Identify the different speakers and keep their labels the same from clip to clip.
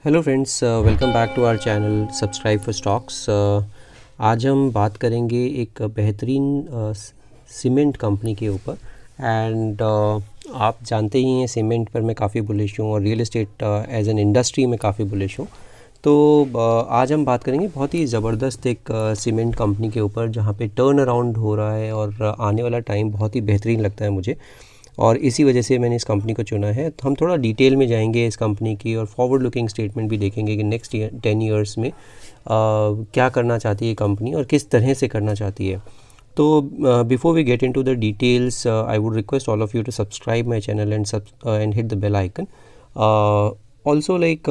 Speaker 1: Hello friends, welcome back to our channel subscribe for stocks. आज हम बात करेंगे एक बेहतरीन सीमेंट कंपनी के ऊपर। एंड आप जानते ही हैं सीमेंट पर मैं काफ़ी बुलिश हूँ और real estate as an industry में काफ़ी बुलिश हूँ। तो आज हम बात करेंगे बहुत ही ज़बरदस्त एक सीमेंट कंपनी के ऊपर जहाँ पे टर्न अराउंड हो रहा है और आने वाला टाइम बहुत ही बेहतरीन लगता है मुझे, और इसी वजह से मैंने इस कंपनी को चुना है। तो हम थोड़ा डिटेल में जाएंगे इस कंपनी की और फॉरवर्ड लुकिंग स्टेटमेंट भी देखेंगे कि नेक्स्ट 10 ईयर्स में क्या करना चाहती है कंपनी और किस तरह से करना चाहती है। तो before we get into the details, I would request all of you to subscribe my channel and hit the bell icon. Also, like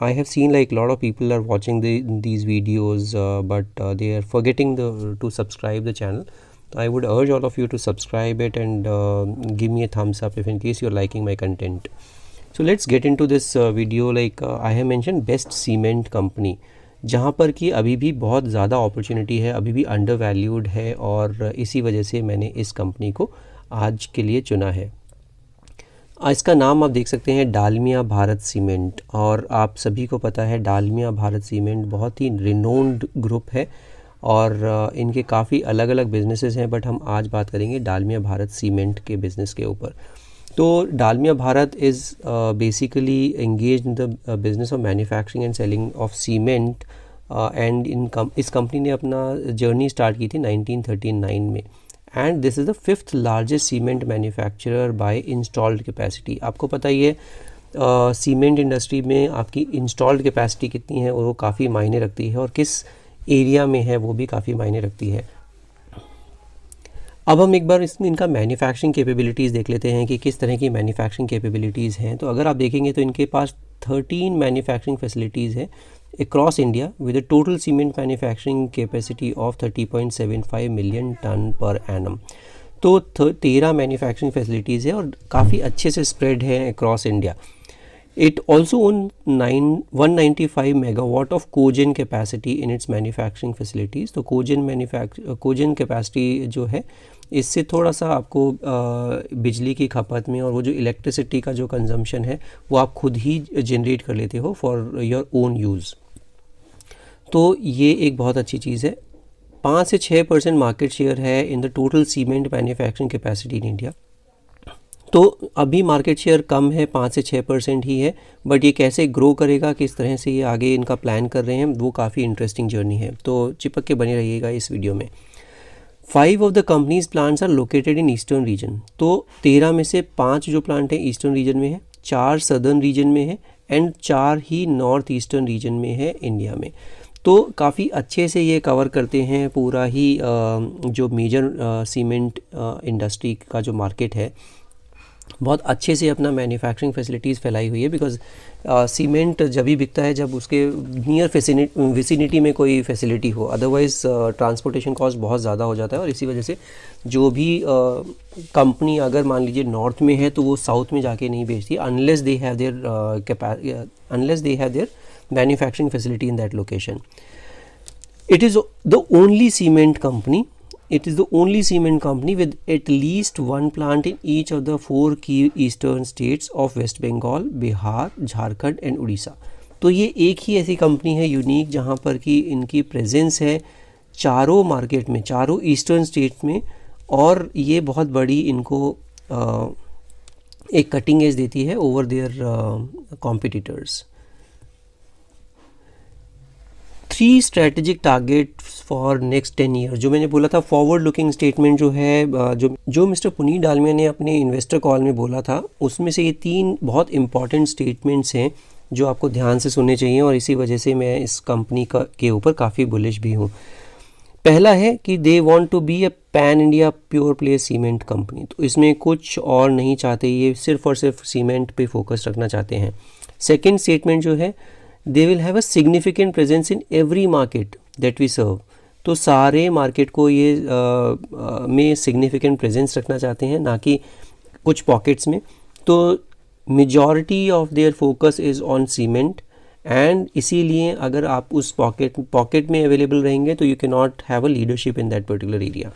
Speaker 1: I have seen like a lot of people are watching these videos, but they are forgetting to subscribe the channel. I would urge all of you to subscribe it and give me a thumbs up if in case you're liking my content. So let's get into this video. Like I have mentioned best cement company, जहाँ पर कि अभी भी बहुत ज़्यादा opportunity है, अभी भी अंडर वैल्यूड है, और इसी वजह से मैंने इस कंपनी को आज के लिए चुना है। इसका नाम आप देख सकते हैं डालमिया भारत सीमेंट, और आप सभी को पता है डालमिया भारत सीमेंट बहुत ही रिनोन्ड ग्रुप है और इनके काफ़ी अलग अलग बिजनेसेस हैं, बट हम आज बात करेंगे डालमिया भारत सीमेंट के बिज़नेस के ऊपर। तो Dalmia Bharat is basically engage in the business of manufacturing and selling of cement, and इस कंपनी ने अपना जर्नी स्टार्ट की थी 1939 में, and this is the 5th largest cement manufacturer by installed capacity. आपको पता ही है सीमेंट इंडस्ट्री में आपकी इंस्टॉल्ड कैपेसिटी कितनी है और वो काफ़ी मायने रखती है, और किस एरिया में है वो भी काफ़ी मायने रखती है। अब हम एक बार इनका मैन्युफैक्चरिंग कैपेबिलिटीज़ देख लेते हैं कि किस तरह की मैन्युफैक्चरिंग कैपेबिलिटीज़ हैं। तो अगर आप देखेंगे तो इनके पास 13 मैन्युफैक्चरिंग फैसिलिटीज़ हैं across India with a total cement manufacturing capacity of 30.75 million ton per annum। तो 13 मैन्युफैक्चरिंग फैसिलिटीज़ है और काफ़ी अच्छे से स्प्रेड है across India. It also own 195 megawatt of cogen capacity in its manufacturing facilities. तो cogen capacity जो है इससे थोड़ा सा आपको बिजली की खपत में और वो जो इलेक्ट्रिसिटी का जो कंजम्पशन है वो आप खुद ही जनरेट कर लेते हो फॉर योर ओन यूज़। तो ये एक बहुत अच्छी चीज़ है। 5 से 6% मार्केट शेयर है in the total cement manufacturing capacity in India. तो अभी मार्केट शेयर कम है, 5 से 6% ही है, बट ये कैसे ग्रो करेगा, किस तरह से ये आगे इनका प्लान कर रहे हैं, वो काफ़ी इंटरेस्टिंग जर्नी है। तो चिपक के बने रहिएगा इस वीडियो में। 5 of the companies plants are located in eastern region. तो 13 में से 5 जो प्लांट हैं ईस्टर्न रीजन में है, 4 सदर्न रीजन में है, and 4 he north eastern region में है इंडिया में। तो काफ़ी अच्छे से ये कवर करते हैं पूरा ही जो मेजर सीमेंट इंडस्ट्री का जो मार्केट है, बहुत अच्छे से अपना मैन्युफैक्चरिंग फैसिलिटीज़ फैलाई हुई है। बिकॉज सीमेंट जब भी बिकता है जब उसके नियर विसिनिटी में कोई फैसिलिटी हो, अदरवाइज़ ट्रांसपोर्टेशन कॉस्ट बहुत ज़्यादा हो जाता है, और इसी वजह से जो भी कंपनी अगर मान लीजिए नॉर्थ में है तो वो साउथ में जाके नहीं बेचती unless they have their manufacturing facility in that location. It is the only cement company with at least one plant in each of the 4 key eastern states of West Bengal, Bihar, Jharkhand and Orissa. तो ये एक ही ऐसी company है unique जहाँ पर कि इनकी presence है चारों मार्केट में, चारों ईस्टर्न स्टेट्स में, और ये बहुत बड़ी इनको एक कटिंग एज देती है over their competitors. 3 strategic targets for next 10 year, जो मैंने बोला था फॉरवर्ड लुकिंग स्टेटमेंट जो है, जो मिस्टर पुनीत डालमिया ने अपने इन्वेस्टर कॉल में बोला था, उसमें से ये 3 बहुत इंपॉर्टेंट स्टेटमेंट्स हैं जो आपको ध्यान से सुनने चाहिए, और इसी वजह से मैं इस कंपनी के ऊपर काफ़ी बुलिश भी हूँ। पहला है कि they want to be a pan India pure play cement company. तो इसमें कुछ और नहीं चाहते, ये सिर्फ और सिर्फ सीमेंट पे फोकस रखना चाहते हैं। सेकेंड स्टेटमेंट जो है, they will have a significant presence in every market that we serve. तो सारे मार्केट को ये में सिग्निफिकेंट प्रेजेंस रखना चाहते हैं, ना कि कुछ पॉकेट्स में। तो majority of their focus is on cement, and इसीलिए अगर आप उस पॉकेट में अवेलेबल रहेंगे तो you can not have a leadership in that particular area.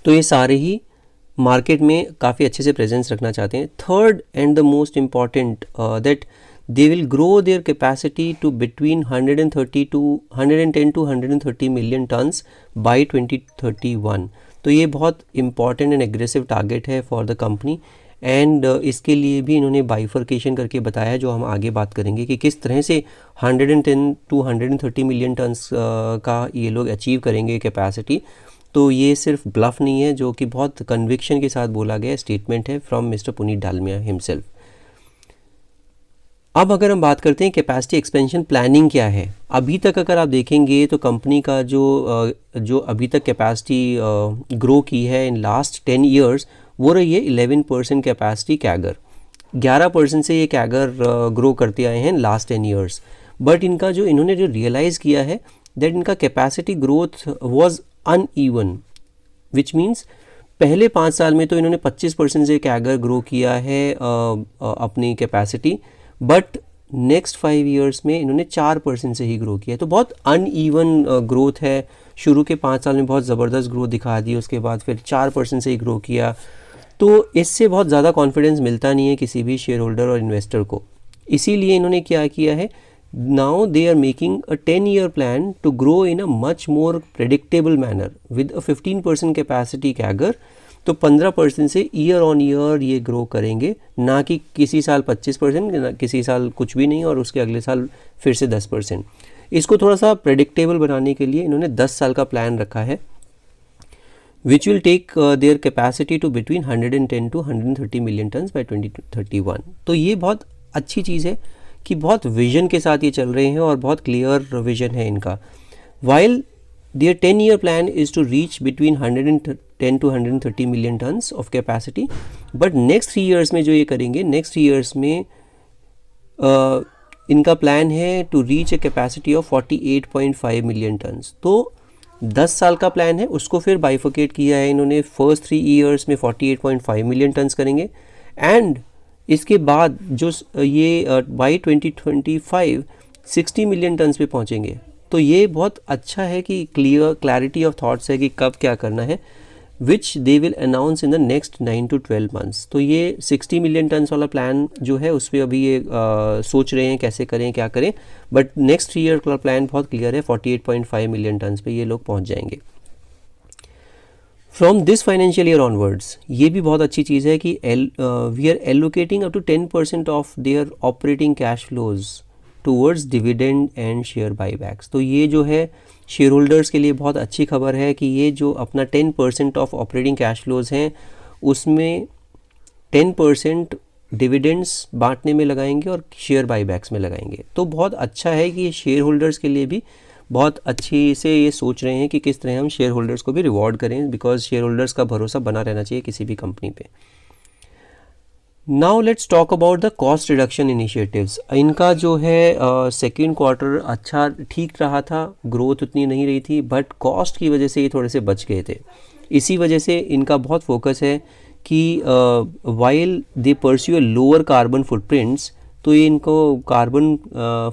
Speaker 1: तो ये सारे ही मार्केट में काफ़ी अच्छे से प्रेजेंस रखना चाहते हैं। Third and the most important that they will grow their capacity to between 110 to 130 million tons by 2031. तो ये बहुत इम्पॉर्टेंट एंड एग्रेसिव टारगेट है फॉर द कंपनी एंड इसके लिए भी इन्होंने बाइफर्केशन करके बताया, जो हम आगे बात करेंगे कि किस तरह से 110 टू 130 मिलियन टन्स का ये लोग अचीव करेंगे कैपेसिटी। तो ये सिर्फ ब्लफ नहीं है, जो कि बहुत कन्विक्शन के साथ बोला गया स्टेटमेंट है from mister Puneet Dalmia himself. अब अगर हम बात करते हैं कैपेसिटी एक्सपेंशन प्लानिंग क्या है, अभी तक अगर आप देखेंगे तो कंपनी का जो अभी तक कैपेसिटी ग्रो की है इन लास्ट 10 ईयर्स, वो रही है 11% कैपेसिटी कैगर। 11% से ये कैगर ग्रो करते आए हैं लास्ट 10 ईयर्स। बट इनका जो इन्होंने जो रियलाइज़ किया है दैट इनका capacity growth was uneven, which means पहले 5 साल में तो इन्होंने 25% से कैगर ग्रो किया है अपनी कैपेसिटी, बट नेक्स्ट 5 ईयर्स में इन्होंने 4% से ही ग्रो किया है। तो बहुत अनइवन ग्रोथ है। शुरू के 5 साल में बहुत ज़बरदस्त ग्रोथ दिखा दी, उसके बाद फिर 4% से ही ग्रो किया। तो इससे बहुत ज़्यादा कॉन्फिडेंस मिलता नहीं है किसी भी शेयर होल्डर और इन्वेस्टर को। इसीलिए इन्होंने क्या किया है, now they are making a 10-year plan to grow in a much more predictable manner with a 15% capacity CAGR. तो 15% से ईयर ऑन ईयर ये ग्रो करेंगे, ना कि किसी साल 25%, ना किसी साल कुछ भी नहीं और उसके अगले साल फिर से 10%। इसको थोड़ा सा प्रेडिक्टेबल बनाने के लिए इन्होंने 10 साल का प्लान रखा है, which will take their capacity to between 110 to 130 million tons by 2031। तो ये बहुत अच्छी चीज़ है कि बहुत विजन के साथ ये चल रहे हैं और बहुत क्लियर विजन है इनका। While their 10-year plan is to reach between 110 to 130 million tons of capacity, but next 3 years में जो ये करेंगे, next 3 years में इनका प्लान है to reach a capacity of 48.5 million tons. तो 10 साल का प्लान है, उसको फिर बाइफोकेट किया है इन्होंने। फर्स्ट 3 ईयर्स में 48.5 मिलियन टन्स करेंगे एंड इसके बाद जो ये बाई 2025 60 मिलियन टन्स पे पहुंचेंगे। तो ये बहुत अच्छा है कि क्लैरिटी ऑफ थॉट्स है कि कब क्या करना है, which they will announce in the next 9 to 12 months. तो ये 60 मिलियन टन्स वाला प्लान जो है उस पर अभी ये सोच रहे हैं कैसे करें क्या करें, बट नेक्स्ट 3 ईयर का प्लान बहुत क्लियर है, 48.5 मिलियन टन्स पे ये लोग पहुंच जाएंगे। From this financial year onwards, ये भी बहुत अच्छी चीज़ है कि we are allocating up to 10% of their operating cash flows towards dividend and share buybacks. तो ये जो है शेयर होल्डर्स के लिए बहुत अच्छी खबर है कि ये जो अपना 10% ऑफ ऑपरेटिंग कैश फ्लोज हैं उसमें 10% डिविडेंड्स बांटने में लगाएंगे और शेयर बाईबैक्स में लगाएंगे। तो बहुत अच्छा है कि शेयर होल्डर्स के लिए भी बहुत अच्छी से ये सोच रहे हैं कि किस तरह हम शेयर होल्डर्स को भी रिवॉर्ड करें, बिकॉज शेयर होल्डर्स का भरोसा बना रहना चाहिए किसी भी कंपनी पे। Now let's talk about the cost reduction initiatives. इनका जो है सेकेंड क्वार्टर अच्छा ठीक रहा था, ग्रोथ उतनी नहीं रही थी, बट कॉस्ट की वजह से ये थोड़े से बच गए थे। इसी वजह से इनका बहुत फोकस है कि while they pursue lower carbon footprints, तो ये इनको कार्बन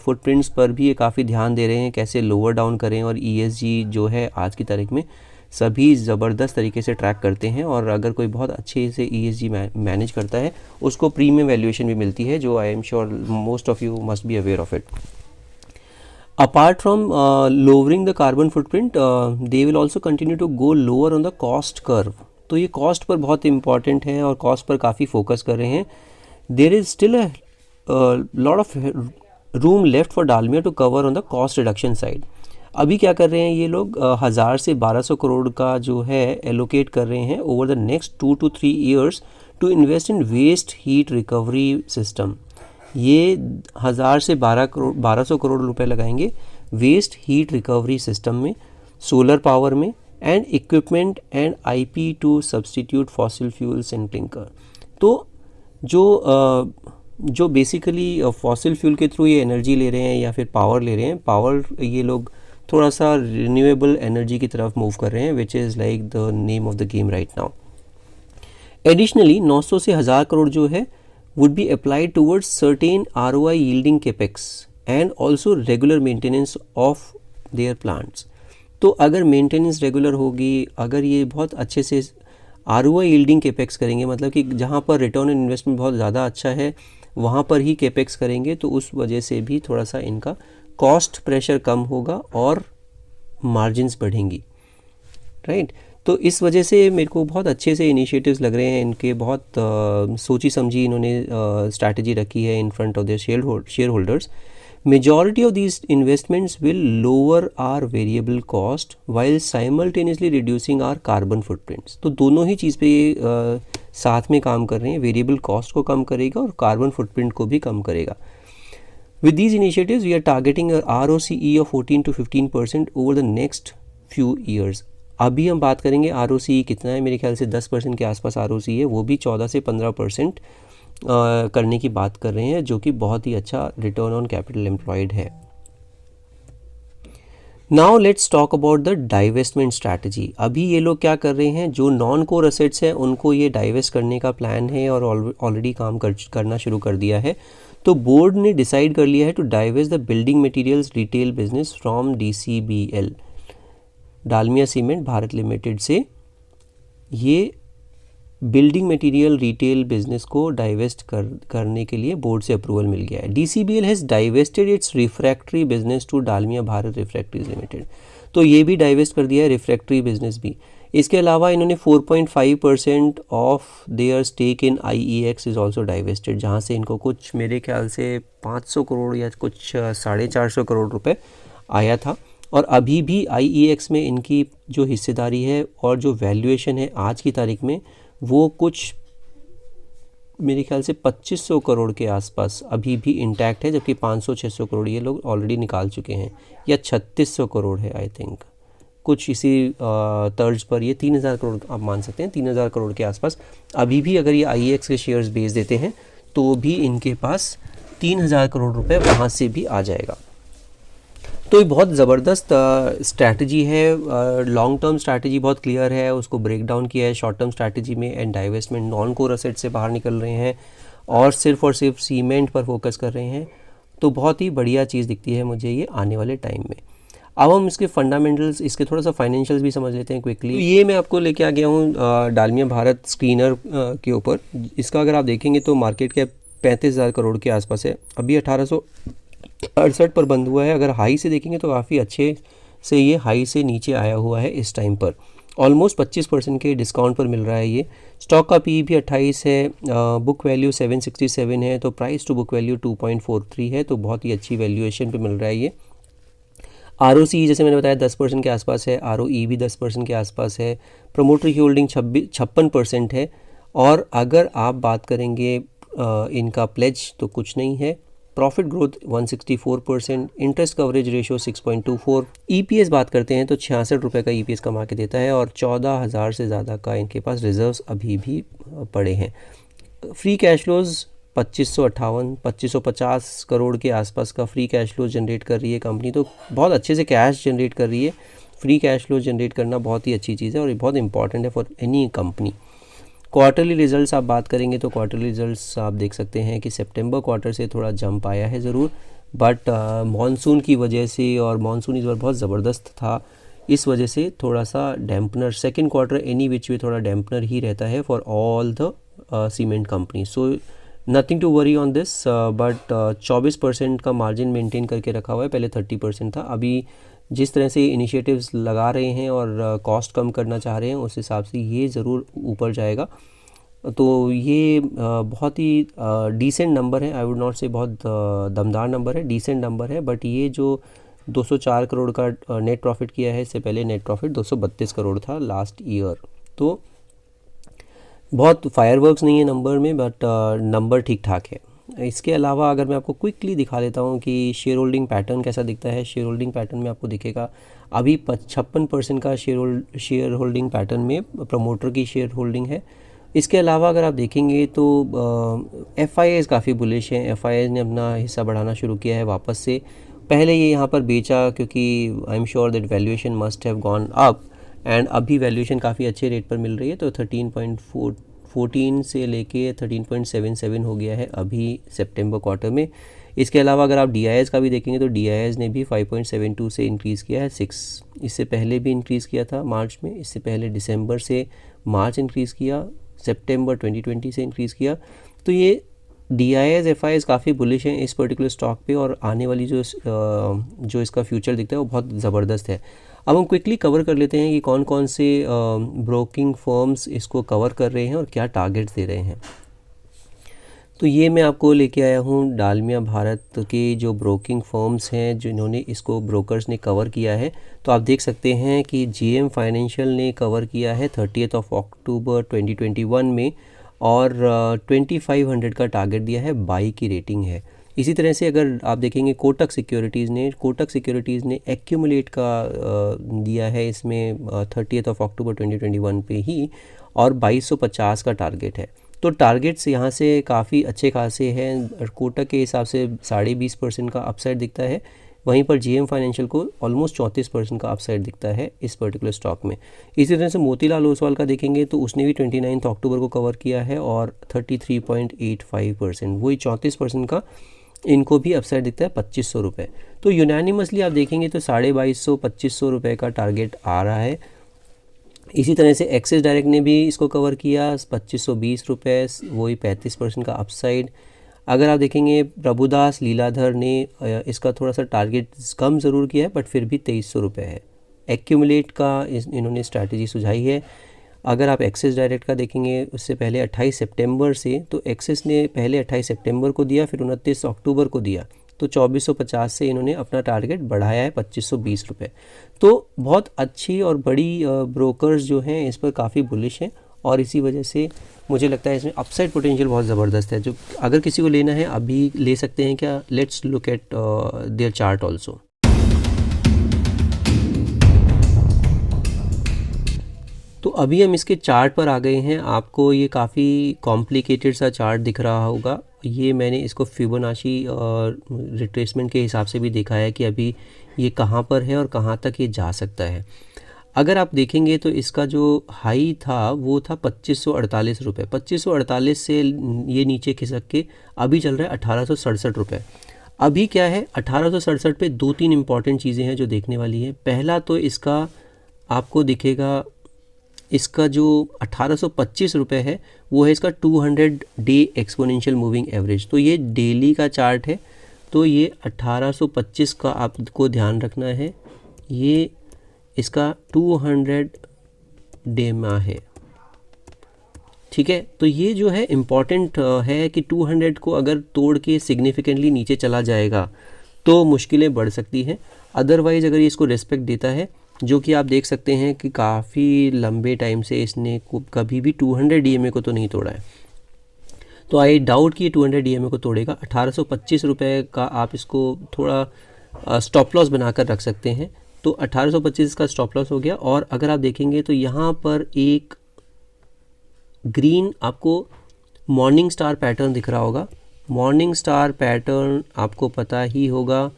Speaker 1: फुटप्रिंट्स पर भी ये काफ़ी ध्यान दे रहे हैं, कैसे लोअर डाउन करें। और ESG जो है आज की तारीख में सभी ज़बरदस्त तरीके से ट्रैक करते हैं, और अगर कोई बहुत अच्छे से ESG मैनेज करता है उसको प्रीमियम वैल्यूएशन भी मिलती है, जो I am sure most of you must be aware of it. Apart from lowering the carbon footprint, they will also continue to go lower on the cost curve. तो ये cost per बहुत important है और cost per काफ़ी focus कर रहे हैं। There is still a lot of room left for Dalmia to cover on the cost reduction side. अभी क्या कर रहे हैं ये लोग, 1000 से 1200 करोड़ का जो है एलोकेट कर रहे हैं over the next 2 to 3 years to invest in waste heat recovery system. ये 1000 से 1200 करोड़ रुपए लगाएंगे वेस्ट हीट रिकवरी सिस्टम में, सोलर पावर में, and equipment and IP to substitute fossil fuels and clinker. तो जो बेसिकली फॉसिल फ्यूल के through ये एनर्जी ले रहे हैं या फिर पावर ले रहे हैं, पावर ये लोग थोड़ा सा रिन्यूएबल एनर्जी की तरफ मूव कर रहे हैं, which is like the name of the game right now. Additionally 900 से 1000 करोड़ जो है would be applied towards certain ROI yielding capex and also regular maintenance of their plants। तो अगर मेंटेनेंस रेगुलर होगी, अगर ये बहुत अच्छे से ROI यील्डिंग केपेक्स करेंगे, मतलब कि जहाँ पर रिटर्न ऑन इन्वेस्टमेंट बहुत ज़्यादा अच्छा है वहाँ पर ही केपेक्स करेंगे, तो उस वजह से भी थोड़ा सा इनका कॉस्ट प्रेशर कम होगा और मार्जिन्स बढ़ेंगी, राइट। तो इस वजह से मेरे को बहुत अच्छे से इनिशिएटिव्स लग रहे हैं इनके, बहुत सोची समझी इन्होंने स्ट्रैटेजी रखी है in front of their share holders. Majority of these investments will lower our variable cost while simultaneously reducing our carbon footprints। तो दोनों ही चीज़ पे ये साथ में काम कर रहे हैं, वेरिएबल कॉस्ट को कम करेगा और कार्बन फुटप्रिंट को भी कम करेगा। With these initiatives we are targeting a ROCE of 14 to 15% over the next few years। अभी हम बात करेंगे ROCE कितना है, मेरे ख्याल से 10% के आसपास ROCE है, वो भी 14 से 15% करने की बात कर रहे हैं, जो कि बहुत ही अच्छा रिटर्न ऑन कैपिटल एम्प्लॉयड है। Now let's talk about the divestment strategy. अभी ये लोग क्या कर रहे हैं, जो नॉन कोर असेट्स हैं उनको ये डाइवेस्ट करने का प्लान है और ऑलरेडी काम करना शुरू कर दिया है। तो बोर्ड ने डिसाइड कर लिया है to divest the building materials retail business from DCBL, Dalmia cement Bharat limited से ये बिल्डिंग मटेरियल रिटेल बिजनेस को डाइवेस्ट करने के लिए बोर्ड से अप्रूवल मिल गया है। DCBL has divested its refractory business to Dalmia Bharat refractories limited, तो ये भी डाइवेस्ट कर दिया है, रिफ्रैक्टरी बिजनेस भी। इसके अलावा इन्होंने 4.5% of their stake in IEX is also divested, जहाँ से इनको कुछ मेरे ख्याल से 500 करोड़ या कुछ 450 करोड़ रुपए आया था। और अभी भी IEX में इनकी जो हिस्सेदारी है और जो वैल्यूएशन है आज की तारीख में, वो कुछ मेरे ख्याल से 2500 करोड़ के आसपास अभी भी इंटैक्ट है, जबकि 500-600 करोड़ ये लोग ऑलरेडी निकाल चुके हैं, या 3600 करोड़ है आई थिंक, कुछ इसी तर्ज पर ये 3000 करोड़ आप मान सकते हैं, 3000 करोड़ के आसपास अभी भी अगर ये IEX के शेयर्स बेच देते हैं तो भी इनके पास 3000 करोड़ रुपए वहाँ से भी आ जाएगा। तो ये बहुत ज़बरदस्त स्ट्रैटेजी है, लॉन्ग टर्म स्ट्रैटेजी बहुत क्लियर है, उसको ब्रेक डाउन किया है शॉर्ट टर्म स्ट्रैटेजी में। And divestment non core asset से बाहर निकल रहे हैं और सिर्फ सीमेंट पर फोकस कर रहे हैं, तो बहुत ही बढ़िया चीज़ दिखती है मुझे ये आने वाले टाइम में। अब हम इसके फंडामेंटल्स, इसके थोड़ा सा फाइनेंशियल्स भी समझ लेते हैं क्विकली। तो ये मैं आपको लेके आ गया हूँ डालमिया भारत स्क्रीनर के ऊपर। इसका अगर आप देखेंगे तो मार्केट कैप 35,000 करोड़ के आसपास है, अभी 1868 पर बंद हुआ है। अगर हाई से देखेंगे तो काफ़ी अच्छे से ये हाई से नीचे आया हुआ है इस टाइम पर, ऑलमोस्ट 25% के डिस्काउंट पर मिल रहा है ये। स्टॉक का PE भी 28 है, बुक वैल्यू 767 है, तो प्राइस टू बुक वैल्यू 2.43 है, तो बहुत ही अच्छी वैल्यूएशन पे मिल रहा है ये। ROCE जैसे मैंने बताया 10% के आसपास है, ROE भी 10% के आसपास है, प्रमोटर की होल्डिंग 56% है। और अगर आप बात करेंगे इनका प्लेज तो कुछ नहीं है। Profit growth 164%, interest coverage ratio 6.24, EPS बात करते हैं तो 66 रुपये का EPS कमा के देता है और 14,000 से ज़्यादा का इनके पास रिजर्व्स अभी भी पड़े हैं। फ्री कैश फ्लोज 2550 करोड़ के आसपास का फ्री कैश फ्लो जनरेट कर रही है कंपनी, तो बहुत अच्छे से कैश जनरेट कर रही है। फ्री कैश फ्लो जनरेट करना बहुत ही अच्छी चीज़ है और ये बहुत इंपॉर्टेंट है for any company. Quarterly results आप बात करेंगे तो क्वार्टरली रिजल्ट्स आप देख सकते हैं कि सितंबर क्वार्टर से थोड़ा जंप आया है ज़रूर, बट मॉनसून की वजह से, और मॉनसून इस बार बहुत ज़बरदस्त था, इस वजह से थोड़ा सा dampener, second quarter any which way थोड़ा डैम्पनर ही रहता है for all the cement company. So nothing to worry on this, but 24% का मार्जिन मेंटेन करके रखा हुआ है, पहले 30% था। अभी जिस तरह से इनिशिएटिव्स लगा रहे हैं और कॉस्ट कम करना चाह रहे हैं उस हिसाब से ये ज़रूर ऊपर जाएगा। तो ये बहुत ही डिसेंट नंबर है, आई वुड नॉट से बहुत दमदार नंबर है, डिसेंट नंबर है। बट ये जो 204 करोड़ का नेट प्रॉफिट किया है, इससे पहले नेट प्रॉफिट 232 करोड़ था लास्ट ईयर, तो बहुत फायरवर्क्स नहीं है नंबर में, बट नंबर ठीक ठाक है। इसके अलावा अगर मैं आपको क्विकली दिखा देता हूँ कि शेयर होल्डिंग पैटर्न कैसा दिखता है। शेयर होल्डिंग पैटर्न में आपको दिखेगा अभी 56% का शेयर होल्डिंग पैटर्न में प्रमोटर की शेयर होल्डिंग है। इसके अलावा अगर आप देखेंगे तो FIIs काफ़ी बुलिश हैं, FIIs ने अपना हिस्सा बढ़ाना शुरू किया है वापस से। पहले ये यहाँ पर बेचा क्योंकि आई am sure that valuation must have gone up, and अभी वैल्यूएशन काफ़ी अच्छे रेट पर मिल रही है, तो 13.14 से लेके 13.77 हो गया है अभी सितंबर क्वार्टर में। इसके अलावा अगर आप DIS का भी देखेंगे तो DIS ने भी 5.72 से इंक्रीज़ किया है 6, इससे पहले भी इंक्रीज़ किया था मार्च में, इससे पहले दिसंबर से मार्च इंक्रीज़ किया, सितंबर 2020 से इंक्रीज़ किया। तो ये DIs FIs काफ़ी बुलिश हैं इस पर्टिकुलर स्टॉक पे, और आने वाली जो इसका फ्यूचर दिखता है वो बहुत ज़बरदस्त है। अब हम क्विकली कवर कर लेते हैं कि कौन कौन से ब्रोकिंग फर्म्स इसको कवर कर रहे हैं और क्या टारगेट्स दे रहे हैं। तो ये मैं आपको लेके आया हूँ डालमिया भारत के जो ब्रोकिंग फर्म्स हैं जिन्होंने इसको ब्रोकर्स ने कवर किया है। तो आप देख सकते हैं कि GM फाइनेंशियल ने कवर किया है 30 अक्टूबर 2021 में, और 2500 का टारगेट दिया है, बाई की रेटिंग है। इसी तरह से अगर आप देखेंगे कोटक सिक्योरिटीज़ ने एक्यूमुलेट का दिया है इसमें 30 अक्टूबर 2021 पे ही, और 2250 का टारगेट है। तो टारगेट्स यहाँ से काफ़ी अच्छे खासे हैं। कोटक के हिसाब से 20.5% का अपसाइड दिखता है, वहीं पर GM फाइनेंशियल को ऑलमोस्ट 34% का अपसाइड दिखता है इस पर्टिकुलर स्टॉक में। इसी तरह से मोतीलाल ओसवाल का देखेंगे तो उसने भी 29 अक्टूबर को कवर किया है और 33.85%, वही 34% का इनको भी अपसाइड दिखता है 2500 रुपये। तो यूनानिमसली आप देखेंगे तो 2250-2500 रुपये का टारगेट आ रहा है। इसी तरह से एक्सिस डायरेक्ट ने भी इसको कवर किया 2520 रुपये, वही 35% का अपसाइड। अगर आप देखेंगे प्रभुदास लीलाधर ने इसका थोड़ा सा टारगेट कम ज़रूर किया है, बट फिर भी 2300 रुपये है। एक्यूमुलेट का इन्होंने स्ट्रैटेजी सुझाई है। अगर आप एक्सिस डायरेक्ट का देखेंगे उससे पहले 28 सितंबर से, तो एक्सिस ने पहले 28 सितंबर को दिया, फिर 29 अक्टूबर को दिया, तो 2450 से इन्होंने अपना टारगेट बढ़ाया है 2520 रुपये। तो बहुत अच्छी और बड़ी ब्रोकर्स जो हैं इस पर काफ़ी बुलिश हैं, और इसी वजह से मुझे लगता है इसमें अपसाइड पोटेंशियल बहुत ज़बरदस्त है। जो अगर किसी को लेना है अभी ले सकते हैं क्या? Let's look at their chart also. तो अभी हम इसके चार्ट पर आ गए हैं। आपको ये काफ़ी कॉम्प्लिकेटेड सा चार्ट दिख रहा होगा। ये मैंने इसको फिबोनाची रिट्रेसमेंट के हिसाब से भी देखा है कि अभी ये कहाँ पर है और कहाँ तक ये जा सकता है। अगर आप देखेंगे तो इसका जो हाई था वो था 2548 रुपये। 2548 से ये नीचे खिसक के अभी चल रहा है 1867 रुपये। अभी क्या है 1867 पे 2-3 इंपॉर्टेंट चीज़ें हैं जो देखने वाली है। पहला तो इसका आपको दिखेगा, इसका जो 1825 रुपये है वो है इसका 200 डे एक्सपोनेंशियल मूविंग एवरेज। तो ये डेली का चार्ट है, तो ये 1825 का आपको ध्यान रखना है। ये इसका 200 डे में है, ठीक है। तो ये जो है इम्पॉर्टेंट है कि 200 को अगर तोड़ के सिग्निफिकेंटली नीचे चला जाएगा तो मुश्किलें बढ़ सकती हैं। अदरवाइज़ अगर ये इसको रिस्पेक्ट देता है, जो कि आप देख सकते हैं कि काफ़ी लंबे टाइम से इसने कभी भी 200 DMA को तो नहीं तोड़ा है, तो आई डाउट कि 200 DMA को तोड़ेगा। 1825 रुपये का आप इसको थोड़ा स्टॉप लॉस बनाकर रख सकते हैं। तो 1825 का स्टॉप लॉस हो गया। और अगर आप देखेंगे तो यहाँ पर एक ग्रीन आपको मॉर्निंग स्टार पैटर्न दिख रहा होगा। मॉर्निंग स्टार पैटर्न आपको पता ही होगा,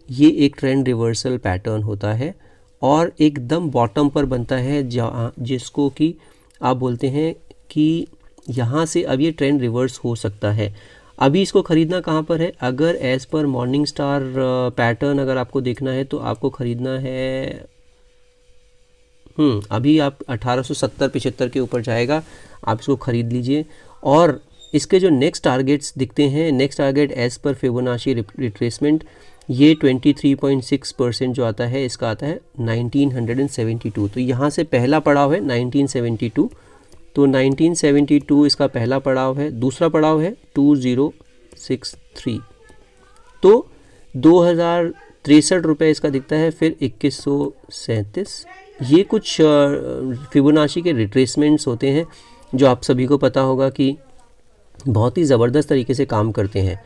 Speaker 1: ये एक ट्रेंड रिवर्सल पैटर्न होता है और एकदम बॉटम पर बनता है, जिसको कि आप बोलते हैं कि यहाँ से अब ये ट्रेंड रिवर्स हो सकता है। अभी इसको ख़रीदना कहाँ पर है? अगर as per morning star pattern अगर आपको देखना है तो आपको ख़रीदना है, अभी आप 1870-75 के ऊपर जाएगा, आप इसको ख़रीद लीजिए। और इसके जो नेक्स्ट टारगेट्स दिखते हैं, next target as per Fibonacci retracement, ये 23.6% जो आता है, इसका आता है 1972। तो यहाँ से पहला पड़ाव है 1972, तो 1972 इसका पहला पड़ाव है। दूसरा पड़ाव है 2063, तो 2063 रुपये इसका दिखता है। फिर 2137, ये कुछ फिबोनाची के रिट्रेसमेंट्स होते हैं जो आप सभी को पता होगा कि बहुत ही ज़बरदस्त तरीके से काम करते हैं।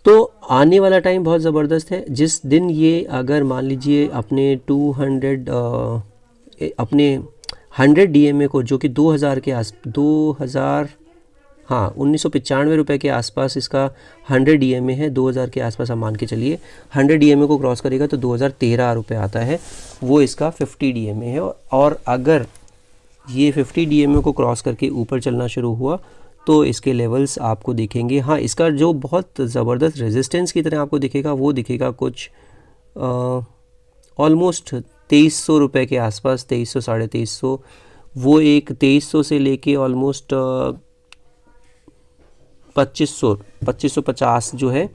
Speaker 1: तो आने वाला टाइम बहुत ज़बरदस्त है। जिस दिन ये अगर मान लीजिए अपने 100 DMA को, जो कि 2000 के 1995 रुपये के आसपास इसका 100 DMA है, 2000 के आसपास आप मान के चलिए। 100 DMA को क्रॉस करेगा तो 2013 रुपये आता है, वो इसका 50 DMA है। और अगर ये 50 DMA को क्रॉस करके ऊपर चलना शुरू हुआ तो इसके लेवल्स आपको दिखेंगे। हाँ, इसका जो बहुत ज़बरदस्त रेजिस्टेंस की तरह आपको दिखेगा वो दिखेगा कुछ ऑलमोस्ट 2300 रुपये के आसपास, 2300 साढ़े 2300, वो एक 2300 से लेके ऑलमोस्ट 2550 जो है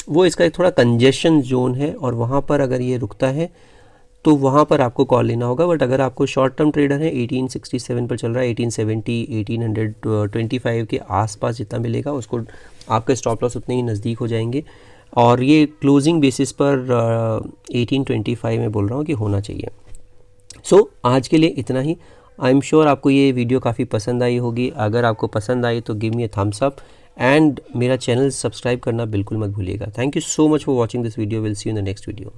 Speaker 1: वो इसका एक थोड़ा कंजेशन जोन है, और वहाँ पर अगर ये रुकता है तो वहाँ पर आपको कॉल लेना होगा। बट अगर आपको शॉर्ट टर्म ट्रेडर है, 1867 पर चल रहा है, 1870 1825 के आसपास जितना मिलेगा उसको आपके स्टॉप लॉस उतने ही नज़दीक हो जाएंगे, और ये क्लोजिंग बेसिस पर 1825 में बोल रहा हूँ कि होना चाहिए। सो आज के लिए इतना ही। आई एम श्योर आपको ये वीडियो काफ़ी पसंद आई होगी। अगर आपको पसंद आई तो give me a thumbs up, and मेरा चैनल सब्सक्राइब करना बिल्कुल मत भूलिएगा। Thank you so much for watching this video. Will see you in the next video.